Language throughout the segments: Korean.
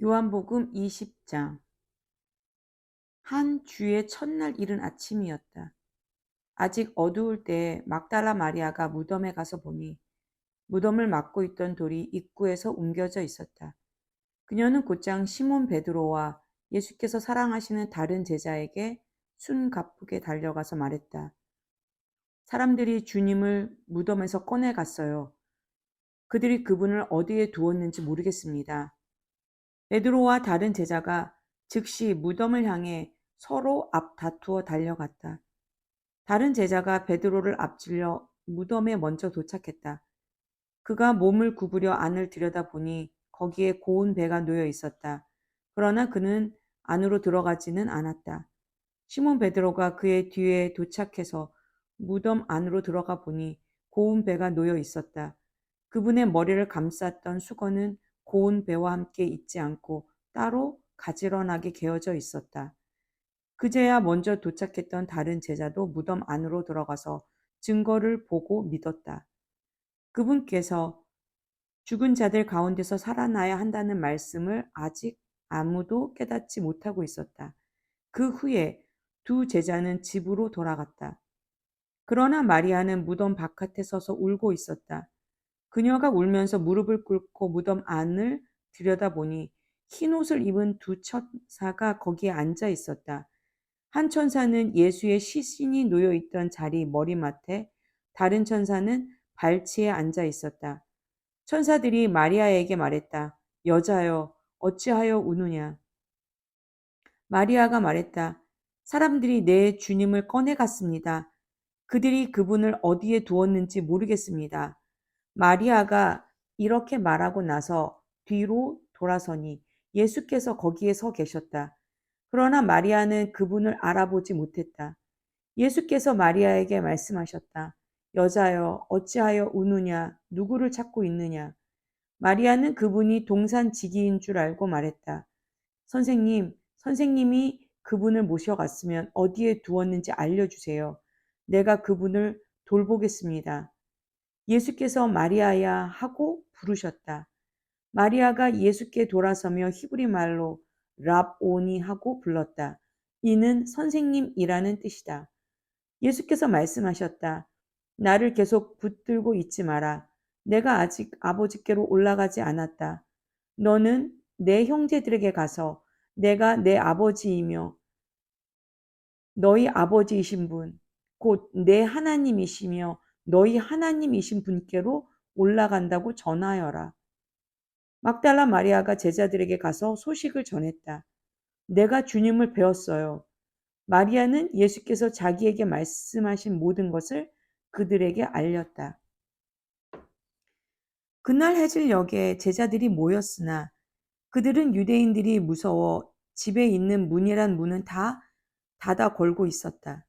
요한복음 20장. 한 주의 첫날 이른 아침이었다. 아직 어두울 때에 막달라 마리아가 무덤에 가서 보니 무덤을 막고 있던 돌이 입구에서 옮겨져 있었다. 그녀는 곧장 시몬 베드로와 예수께서 사랑하시는 다른 제자에게 숨가쁘게 달려가서 말했다. 사람들이 주님을 무덤에서 꺼내 갔어요. 그들이 그분을 어디에 두었는지 모르겠습니다. 베드로와 다른 제자가 즉시 무덤을 향해 서로 앞다투어 달려갔다. 다른 제자가 베드로를 앞질러 무덤에 먼저 도착했다. 그가 몸을 구부려 안을 들여다보니 거기에 고운 배가 놓여 있었다. 그러나 그는 안으로 들어가지는 않았다. 시몬 베드로가 그의 뒤에 도착해서 무덤 안으로 들어가 보니 고운 배가 놓여 있었다. 그분의 머리를 감쌌던 수건은 고운 배와 함께 있지 않고 따로 가지런하게 개어져 있었다. 그제야 먼저 도착했던 다른 제자도 무덤 안으로 들어가서 증거를 보고 믿었다. 그분께서 죽은 자들 가운데서 살아나야 한다는 말씀을 아직 아무도 깨닫지 못하고 있었다. 그 후에 두 제자는 집으로 돌아갔다. 그러나 마리아는 무덤 바깥에 서서 울고 있었다. 그녀가 울면서 무릎을 꿇고 무덤 안을 들여다보니 흰 옷을 입은 두 천사가 거기에 앉아 있었다. 한 천사는 예수의 시신이 놓여 있던 자리 머리맡에, 다른 천사는 발치에 앉아 있었다. 천사들이 마리아에게 말했다. 여자여, 어찌하여 우느냐? 마리아가 말했다. 사람들이 내 주님을 꺼내갔습니다. 그들이 그분을 어디에 두었는지 모르겠습니다. 마리아가 이렇게 말하고 나서 뒤로 돌아서니 예수께서 거기에 서 계셨다. 그러나 마리아는 그분을 알아보지 못했다. 예수께서 마리아에게 말씀하셨다. 여자여, 어찌하여 우느냐? 누구를 찾고 있느냐? 마리아는 그분이 동산지기인 줄 알고 말했다. 선생님, 선생님이 그분을 모셔갔으면 어디에 두었는지 알려주세요. 내가 그분을 돌보겠습니다. 예수께서 마리아야 하고 부르셨다. 마리아가 예수께 돌아서며 히브리 말로 랍오니 하고 불렀다. 이는 선생님이라는 뜻이다. 예수께서 말씀하셨다. 나를 계속 붙들고 있지 마라. 내가 아직 아버지께로 올라가지 않았다. 너는 내 형제들에게 가서 내가 내 아버지이며 너희 아버지이신 분, 곧 내 하나님이시며 너희 하나님이신 분께로 올라간다고 전하여라. 막달라 마리아가 제자들에게 가서 소식을 전했다. 내가 주님을 배웠어요. 마리아는 예수께서 자기에게 말씀하신 모든 것을 그들에게 알렸다. 그날 해질녘에 제자들이 모였으나 그들은 유대인들이 무서워 집에 있는 문이란 문은 다 닫아 걸고 있었다.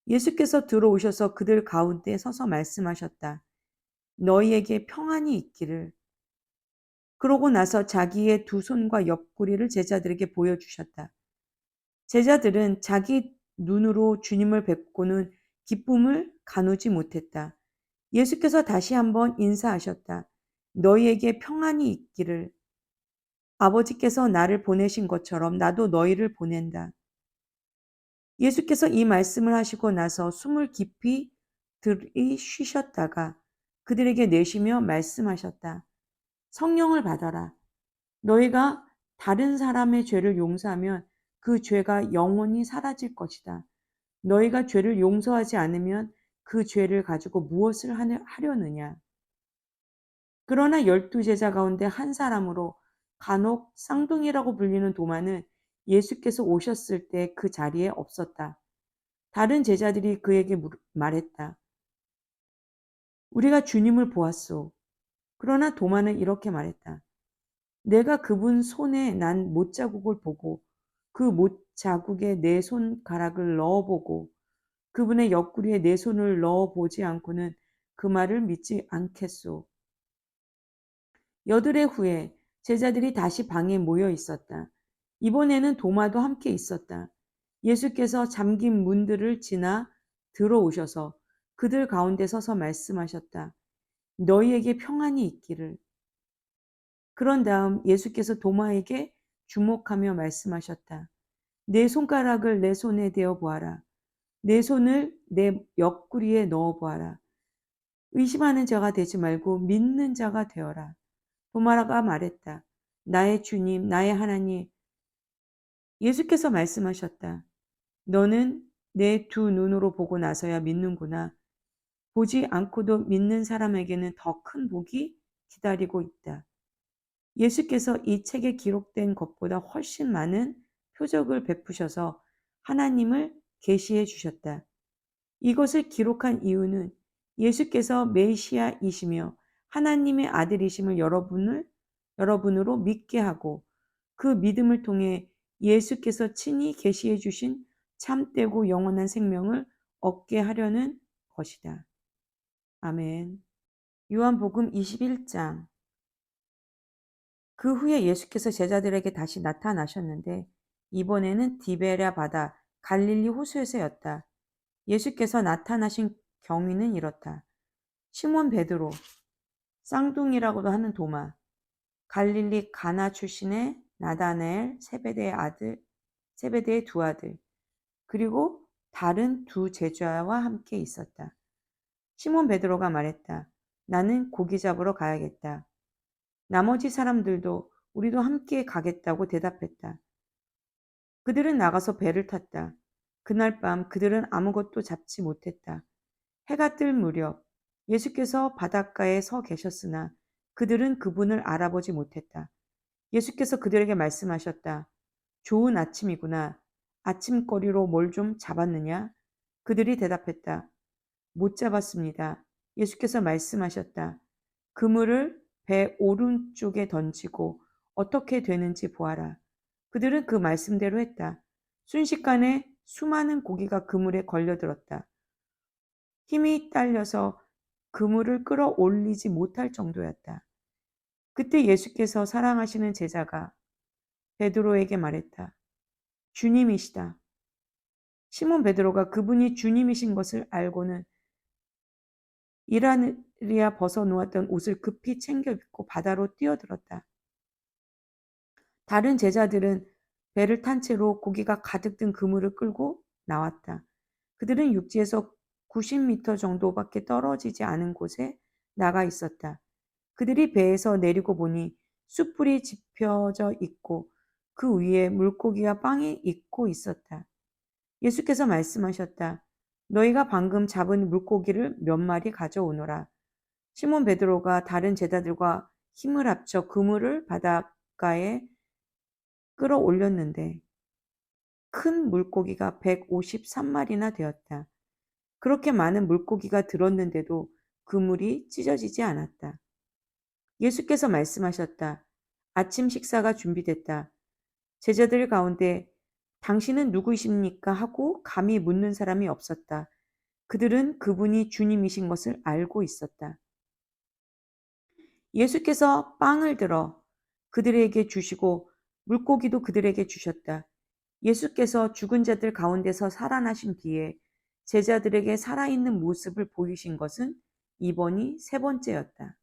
예수께서 들어오셔서 그들 가운데 서서 말씀하셨다. 너희에게 평안이 있기를. 그러고 나서 자기의 두 손과 옆구리를 제자들에게 보여주셨다. 제자들은 자기 눈으로 주님을 뵙고는 기쁨을 가누지 못했다. 예수께서 다시 한번 인사하셨다. 너희에게 평안이 있기를. 아버지께서 나를 보내신 것처럼 나도 너희를 보낸다. 예수께서 이 말씀을 하시고 나서 숨을 깊이 들이쉬셨다가 그들에게 내쉬며 말씀하셨다. 성령을 받아라. 너희가 다른 사람의 죄를 용서하면 그 죄가 영원히 사라질 것이다. 너희가 죄를 용서하지 않으면 그 죄를 가지고 무엇을 하려느냐. 그러나 12제자 가운데 한 사람으로 간혹 쌍둥이라고 불리는 도마는 예수께서 오셨을 때 그 자리에 없었다. 다른 제자들이 그에게 말했다. 우리가 주님을 보았소. 그러나 도마는 이렇게 말했다. 내가 그분 손에 난 못자국을 보고 그 못자국에 내 손가락을 넣어보고 그분의 옆구리에 내 손을 넣어보지 않고는 그 말을 믿지 않겠소. 여드레 후에 제자들이 다시 방에 모여 있었다. 이번에는 도마도 함께 있었다. 예수께서 잠긴 문들을 지나 들어오셔서 그들 가운데 서서 말씀하셨다. 너희에게 평안이 있기를. 그런 다음 예수께서 도마에게 주목하며 말씀하셨다. 내 손가락을 내 손에 대어 보아라. 내 손을 내 옆구리에 넣어 보아라. 의심하는 자가 되지 말고 믿는 자가 되어라. 도마가 말했다. 나의 주님, 나의 하나님. 예수께서 말씀하셨다. 너는 내 두 눈으로 보고 나서야 믿는구나. 보지 않고도 믿는 사람에게는 더 큰 복이 기다리고 있다. 예수께서 이 책에 기록된 것보다 훨씬 많은 표적을 베푸셔서 하나님을 계시해 주셨다. 이것을 기록한 이유는 예수께서 메시아이시며 하나님의 아들이심을 여러분으로 믿게 하고 그 믿음을 통해 예수께서 친히 계시해 주신 참되고 영원한 생명을 얻게 하려는 것이다. 아멘. 요한복음 21장. 그 후에 예수께서 제자들에게 다시 나타나셨는데 이번에는 디베랴 바다 갈릴리 호수에서였다. 예수께서 나타나신 경위는 이렇다. 시몬 베드로, 쌍둥이라고도 하는 도마, 갈릴리 가나 출신의 나다나엘, 세베대의 두 아들, 그리고 다른 두 제자와 함께 있었다. 시몬 베드로가 말했다. 나는 고기 잡으러 가야겠다. 나머지 사람들도 우리도 함께 가겠다고 대답했다. 그들은 나가서 배를 탔다. 그날 밤 그들은 아무것도 잡지 못했다. 해가 뜰 무렵 예수께서 바닷가에 서 계셨으나 그들은 그분을 알아보지 못했다. 예수께서 그들에게 말씀하셨다. 좋은 아침이구나. 아침거리로 뭘 좀 잡았느냐? 그들이 대답했다. 못 잡았습니다. 예수께서 말씀하셨다. 그물을 배 오른쪽에 던지고 어떻게 되는지 보아라. 그들은 그 말씀대로 했다. 순식간에 수많은 고기가 그물에 걸려들었다. 힘이 딸려서 그물을 끌어올리지 못할 정도였다. 그때 예수께서 사랑하시는 제자가 베드로에게 말했다. 주님이시다. 시몬 베드로가 그분이 주님이신 것을 알고는 이라느리아 벗어놓았던 옷을 급히 챙겨 입고 바다로 뛰어들었다. 다른 제자들은 배를 탄 채로 고기가 가득 든 그물을 끌고 나왔다. 그들은 육지에서 90m 정도밖에 떨어지지 않은 곳에 나가 있었다. 그들이 배에서 내리고 보니 숯불이 지펴져 있고 그 위에 물고기와 빵이 익고 있었다. 예수께서 말씀하셨다. 너희가 방금 잡은 물고기를 몇 마리 가져오너라. 시몬 베드로가 다른 제자들과 힘을 합쳐 그물을 바닷가에 끌어올렸는데 큰 물고기가 153마리나 되었다. 그렇게 많은 물고기가 들었는데도 그물이 찢어지지 않았다. 예수께서 말씀하셨다. 아침 식사가 준비됐다. 제자들 가운데 당신은 누구이십니까? 하고 감히 묻는 사람이 없었다. 그들은 그분이 주님이신 것을 알고 있었다. 예수께서 빵을 들어 그들에게 주시고 물고기도 그들에게 주셨다. 예수께서 죽은 자들 가운데서 살아나신 뒤에 제자들에게 살아있는 모습을 보이신 것은 이번이 세 번째였다.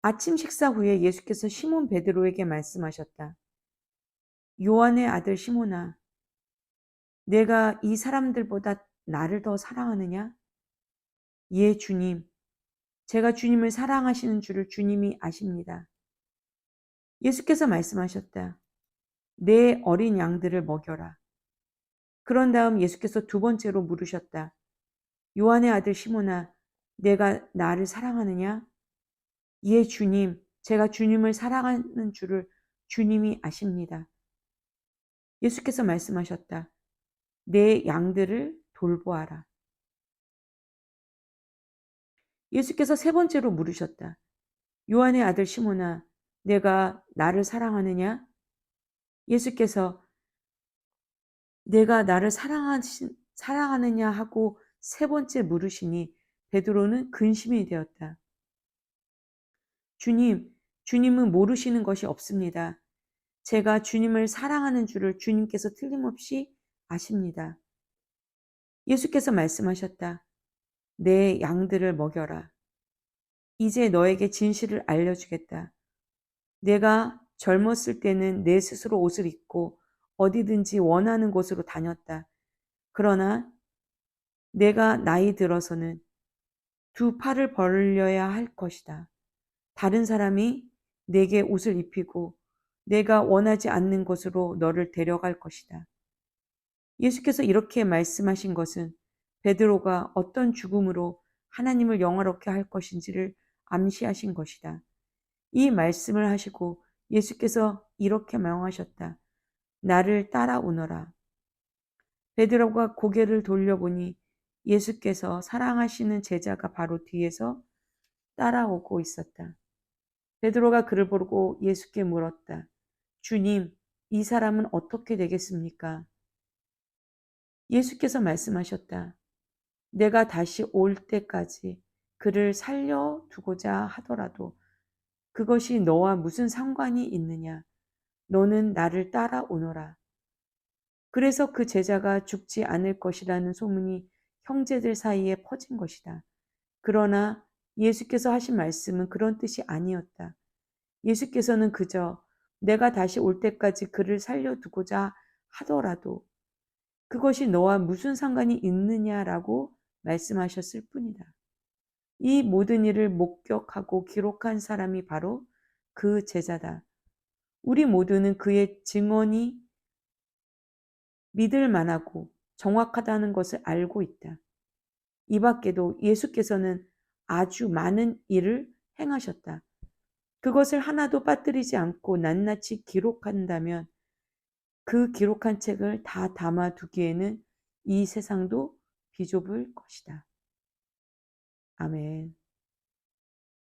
아침 식사 후에 예수께서 시몬 베드로에게 말씀하셨다. 요한의 아들 시몬아, 내가 이 사람들보다 나를 더 사랑하느냐? 예, 주님. 제가 주님을 사랑하시는 줄을 주님이 아십니다. 예수께서 말씀하셨다. 내 어린 양들을 먹여라. 그런 다음 예수께서 두 번째로 물으셨다. 요한의 아들 시몬아, 내가 나를 사랑하느냐? 예, 주님. 제가 주님을 사랑하는 줄을 주님이 아십니다. 예수께서 말씀하셨다. 내 양들을 돌보아라. 예수께서 세 번째로 물으셨다. 요한의 아들 시몬아, 내가 나를 사랑하느냐? 예수께서 내가 나를 사랑하느냐 하고 세 번째 물으시니 베드로는 근심이 되었다. 주님은 모르시는 것이 없습니다. 제가 주님을 사랑하는 줄을 주님께서 틀림없이 아십니다. 예수께서 말씀하셨다. 내 양들을 먹여라. 이제 너에게 진실을 알려주겠다. 내가 젊었을 때는 내 스스로 옷을 입고 어디든지 원하는 곳으로 다녔다. 그러나 내가 나이 들어서는 두 팔을 벌려야 할 것이다. 다른 사람이 내게 옷을 입히고 내가 원하지 않는 곳으로 너를 데려갈 것이다. 예수께서 이렇게 말씀하신 것은 베드로가 어떤 죽음으로 하나님을 영화롭게 할 것인지를 암시하신 것이다. 이 말씀을 하시고 예수께서 이렇게 명하셨다. 나를 따라오너라. 베드로가 고개를 돌려보니 예수께서 사랑하시는 제자가 바로 뒤에서 따라오고 있었다. 베드로가 그를 보고 예수께 물었다. 주님, 이 사람은 어떻게 되겠습니까? 예수께서 말씀하셨다. 내가 다시 올 때까지 그를 살려두고자 하더라도 그것이 너와 무슨 상관이 있느냐? 너는 나를 따라오너라. 그래서 그 제자가 죽지 않을 것이라는 소문이 형제들 사이에 퍼진 것이다. 그러나 예수께서 하신 말씀은 그런 뜻이 아니었다. 예수께서는 그저 내가 다시 올 때까지 그를 살려두고자 하더라도 그것이 너와 무슨 상관이 있느냐라고 말씀하셨을 뿐이다. 이 모든 일을 목격하고 기록한 사람이 바로 그 제자다. 우리 모두는 그의 증언이 믿을 만하고 정확하다는 것을 알고 있다. 이 밖에도 예수께서는 아주 많은 일을 행하셨다. 그것을 하나도 빠뜨리지 않고 낱낱이 기록한다면 그 기록한 책을 다 담아두기에는 이 세상도 비좁을 것이다. 아멘.